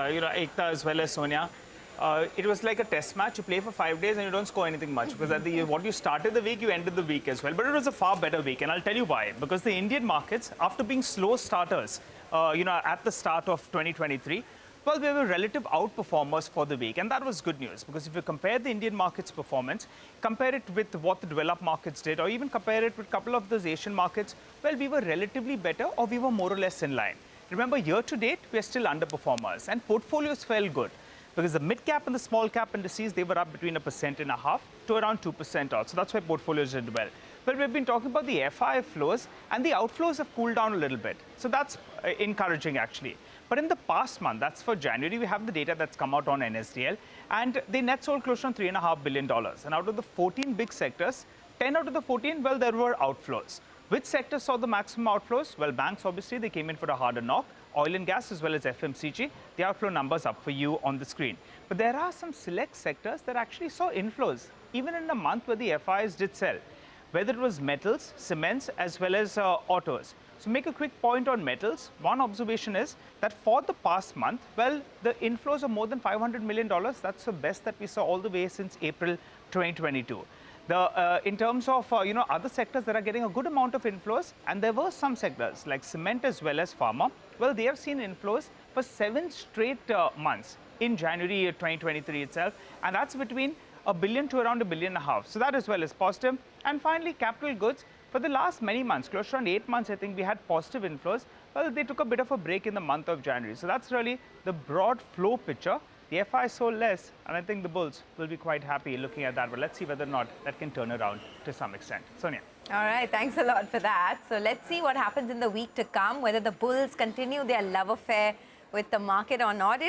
Ekta as well as Sonia. It was like a test match. You play for 5 days and you don't score anything much because what you started the week, you ended the week as well. But it was a far better week, and I'll tell you why. Because the Indian markets, after being slow starters, at the start of 2023, well, we were relative outperformers for the week, and that was good news because if you compare the Indian markets' performance, compare it with what the developed markets did, or even compare it with a couple of those Asian markets, well, we were relatively better or we were more or less in line. Remember, year to date, we are still underperformers, and portfolios felt good because the mid cap and the small cap indices, they were up between 1.5% to around 2% odd. So that's why portfolios did well. But we've been talking about the FI flows, and the outflows have cooled down a little bit. So that's encouraging, actually. But in the past month, that's for January, we have the data that's come out on NSDL, and the net sold close on $3.5 billion. And out of the 14 big sectors, 10 out of the 14, well, there were outflows. Which sectors saw the maximum outflows? Well, banks, obviously, they came in for a harder knock. Oil and gas as well as FMCG, the outflow numbers up for you on the screen. But there are some select sectors that actually saw inflows, even in a month where the FIs did sell, whether it was metals, cements, as well as autos. So make a quick point on metals. One observation is that for the past month, well, the inflows are more than $500 million. That's the best that we saw all the way since April 2022. In terms of other sectors that are getting a good amount of inflows, and there were some sectors like cement as well as pharma, well, they have seen inflows for 7 straight months in January 2023 itself, and that's between $1 billion to around $1.5 billion. So that as well is positive. And finally, capital goods. For the last many months, close to around 8 months, I think we had positive inflows. Well, they took a bit of a break in the month of January. So that's really the broad flow picture. The FI sold less, and I think the bulls will be quite happy looking at that. But let's see whether or not that can turn around to some extent. Sonia. All right, thanks a lot for that. So let's see what happens in the week to come, whether the bulls continue their love affair with the market or not.